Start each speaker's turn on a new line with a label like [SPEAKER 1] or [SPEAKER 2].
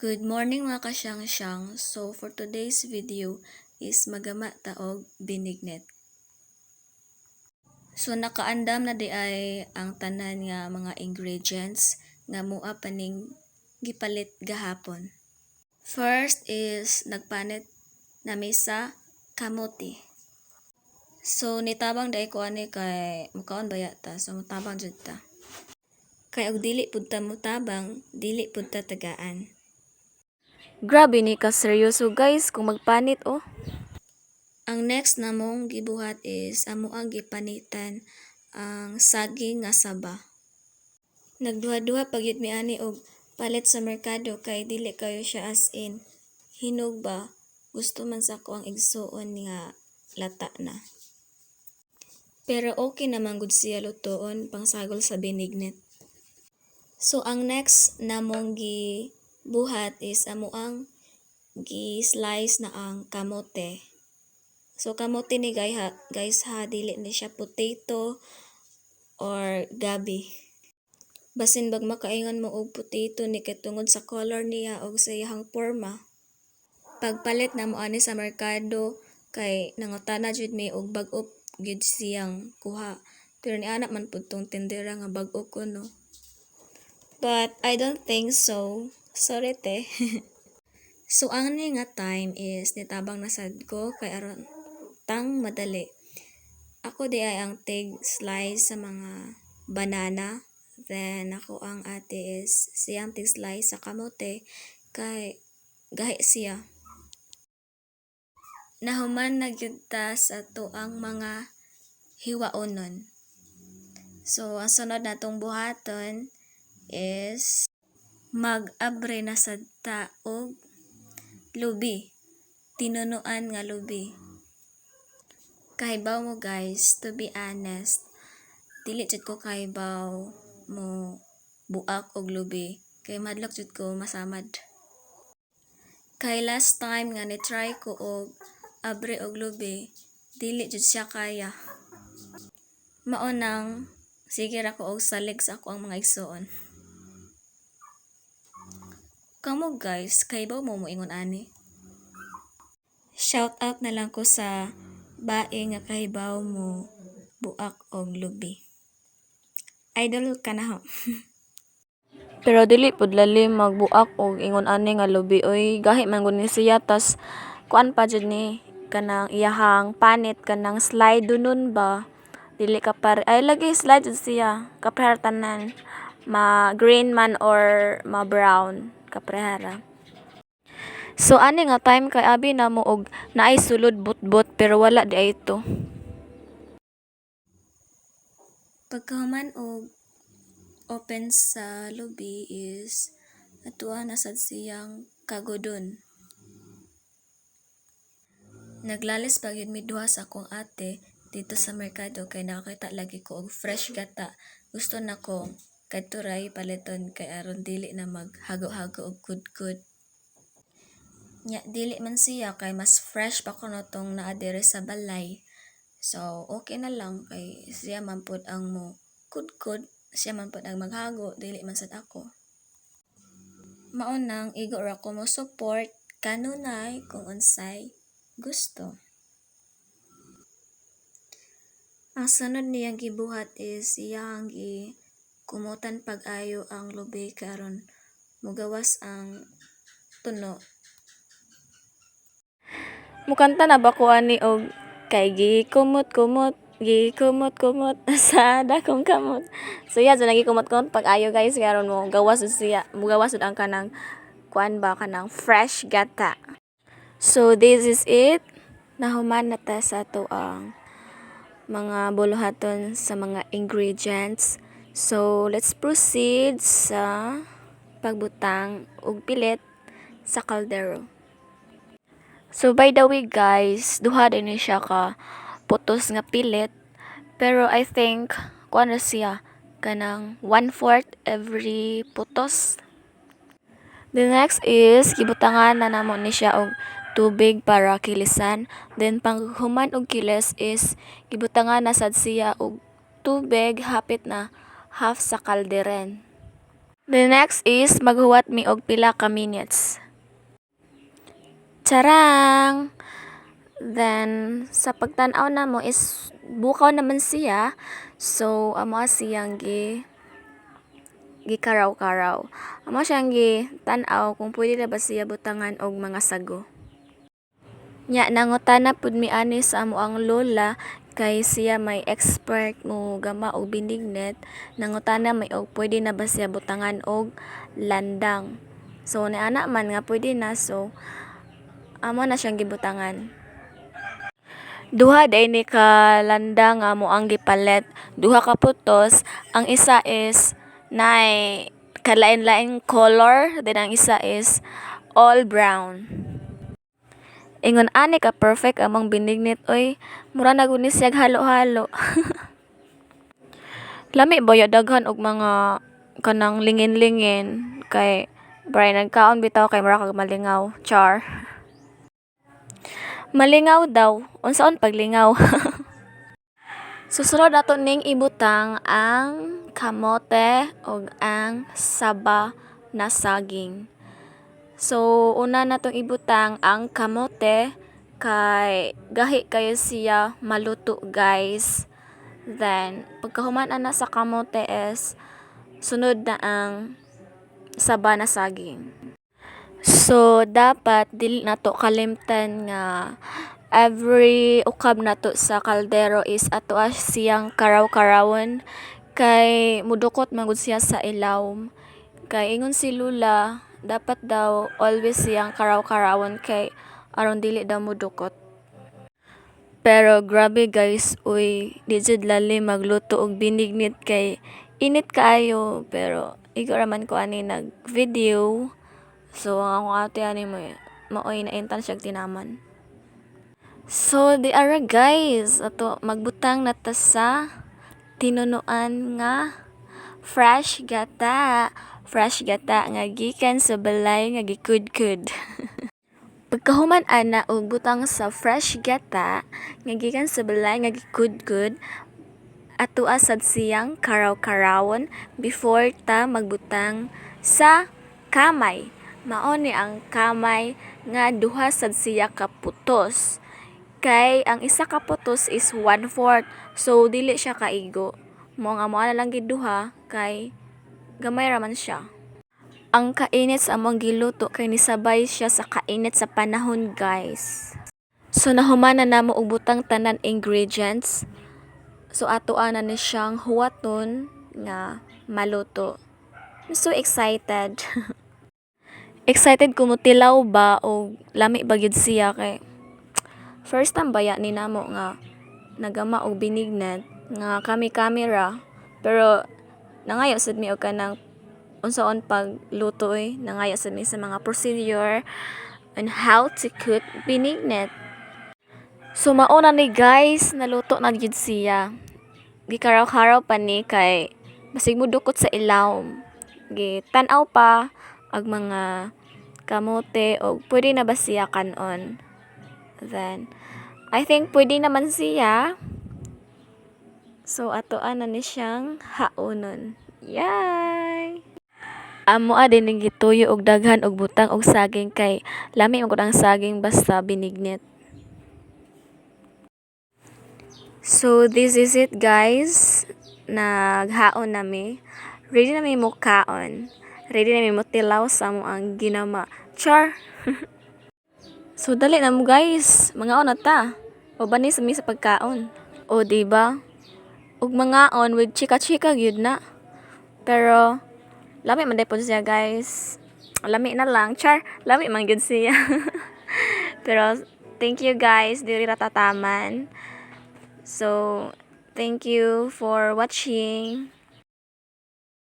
[SPEAKER 1] Good morning mga kasyang-syang. So for today's video is magama taog binignet. So nakaandam na di ay ang tanan nga mga ingredients nga mua paning gipalit gahapon. First is nagpanit na misa kamote. So nitabang dai ko ani kay mukaon baya ta. So mutabang jud ta. Kay og dili pud ta mutabang, dili pud ta tagaan. Grabe ni ka seryoso guys kung magpanit oh. Ang next namong gibuhat is amo ang gipanitan ang saging nga saba. Nagduha-duha pagyud mi ani og palit sa merkado kay dili kayo siya as in hinog ba. Gusto man sa ko ang igsuon nga lata na. Pero okay naman gud siya lutoon pangsagol sa binignet. So ang next namong buhat is amo ang gi-slice na ang kamote. So kamote ni guys ha, dili ni siya potato or gabi. Basin bag makaingon mo og potato ni kay tungod sa color niya og sa iyang porma. Pagpalit na mo ani sa merkado kay nangutana jud mi og bag-o gid siyang kuha. Pero ni anak man pud tong tindera nga bag-o ko no. But I don't think so. Sorry te. So ang ni nga time is nitabang na sad ko kay aron tang madali. Ako di ay ang tig slice sa mga banana. Then ako ang ate is siyang tig slice sa kamote kay gahi siya. Nahuman na gyud ta sa tuang mga hiwaonon. So ang sunod natong buhaton is mag-abre na sad ta og lubi. Tinunuan nga lubi. Kahibaw mo guys, to be honest, dili jud ko kahibaw mo buak og lubi. Kay madlok jud ko masamad. Kay last time nga ni-try ko og abre og lubi, dili jud siya kaya. Mao nang sige ra ko og salig sa ako ang mga igsuon. Kamo guys, kahibaw mo moingon ani. Shout out na lang ko sa bae nga kahibaw mo buak og lubi. Idol ka na ho.
[SPEAKER 2] Pero dili pud lalim magbuak og ingon ani nga lubi oy gahi man gud ni siya tas kuan pa jud ni kanang iyahang panit kanang slide dunon ba dili ka par ay lagi slide jud siya kaprehar tanan ma green man or ma brown kaprehara. So ani nga time kay abi na mo og naay sulod butbot pero wala di ay ito.
[SPEAKER 1] Pagkahuman og open sa lubi is atuwa na sad siyang kagodon. Naglalis pagyud mi duha sa akong ate dito sa merkado kay nakakita lagi ko og fresh gata. Gusto na ko kadto ray paliton kay aron dili na maghago-hago og kudkod. Nya dili man siya kay mas fresh pa kuno tong naa diri sa balay. So okay na lang kay siya man pud ang mo kudkod, siya man pud ang maghago, dili man sad ako. Mao nang igo ra ko mo support kanunay kung unsay gusto. Ang sunod niyang gibuhat is iyang kumutan pag-ayo ang lubi karon mugawas ang tuno.
[SPEAKER 2] Mukanta na ba ko ani og kay gikumot-kumot sa dakong kamot. So yeah, so nagikumot-kumot pag-ayo guys karon mo gawas jud siya, mugawas jud ang kanang kuan ba kanang fresh gata. So this is it. Nahuman na ta sa ato ang mga buluhaton sa mga ingredients. So let's proceed sa pagbutang og pilit sa kaldero. So by the way guys, duha din ni siya ka putos nga pilit. Pero I think kuan na siya kanang 1/4 every putos. The next is gibutangan na namo ni siya og tubig para kilisan. Then panghuman og kilis is gibutangan na sad siya og tubig hapit na half sa kalderen. The next is maghuwat mi og pila ka minutes. Charang! Then, sa pagtan-aw na mo is bukaw naman siya. So, amo siyang gikaraw-karaw. Amo siyang tan-aw kung pwede na ba siya butangan og mga sago. Nya nangutana pud mi ani sa amo ang lola kay siya may expert mo gama og binignet. Nangutana may og pwede na ba siya butangan og landang. So, niana man nga pwede na. So, amo na siyang gibutangan. Duha day ni ka landang nga mo ang gipalit. Duha ka putos. Ang isa is nay kalain-lain color. Then ang isa is all brown. Ingon ani ka perfect among binignit oy. Mura na guni siya halo-halo. Lami ba ya daghan og mga kanang lingin-lingin kay Brian nagkaon bitaw kay mura kag malingaw. Char. Malingaw daw. Unsaon paglingaw? Susunod nato ning ibutang ang kamote ug ang saba na saging. So, una natong ibutang ang kamote kay gahi kayo siya maluto guys. Then, pagkahuman na sa kamote is sunod na ang saba na saging. So, dapat dili nato kalimtan nga every ukab nato sa kaldero is ato siyang karaw-karawon kay mudukot magud siya sa ilawom. Kay ingon si Lula, dapat daw always siyang karaw-karawon kay aron dili daw mudukot. Pero grabe guys, uy, di jud lali magluto og binignit kay init kaayo. Pero igo raman ko ani nag video. So, ang akong ate ani mo, maoy na intan siya tinaman. So, di ara guys, ato magbutang na ta sa tinunuan nga fresh gata. Fresh gata nga gikan sa balay nga gikudkud. Pagkahuman ana og butang sa fresh gata nga gikan sa balay nga gikudkud, ato asad siyang karaw-karawon before ta magbutang sa kamay. Mao ni ang kamay nga duha sad siya ka putos. Kay ang isa ka putos is 1/4. So dili siya kaigo. Mo nga mo na lang gid duha kay gamay raman siya. Ang kainit sa among giluto kay nisabay siya sa kainit sa panahon guys. So nahuman na namo og butang tanan ingredients. So atoan na ni siyang huwaton nga maluto. I'm so excited. Excited ko mo tilaw ba o lami ba gyud siya kay first time baya ni namo nga nagama og binignet nga kami camera pero nangayo sad mi og kanang unsaon pagluto nangayo sad mi sa mga procedure on how to cook binignet. So mauna ni guys naluto na gyud siya. Gikaraw-karaw pa ni kay basig mo dukot sa ilawom. Gitan-aw pa ag mga kamote o pwede na ba siya kanon. Then, I think pwede naman siya. So, atoan na ni siyang haonon. Yay! Amo din ning gituyo og daghan og butang og saging kay lami man gud ang saging basta binignet. So, this is it guys. Naghaon nami. Ready na mi mo kaon. Ready na mi mo tilaw sa mo ang ginama. Char! So, dali na mo guys. Mga on ta. O ba ni sa mi sa pagkaon? O, diba? Ug mga on with chika-chika gyud na. Pero, lami man po siya guys. Lami na lang. Char! Lami man gyud siya. Pero, thank you guys. Dili ra tataman. So, thank you for watching.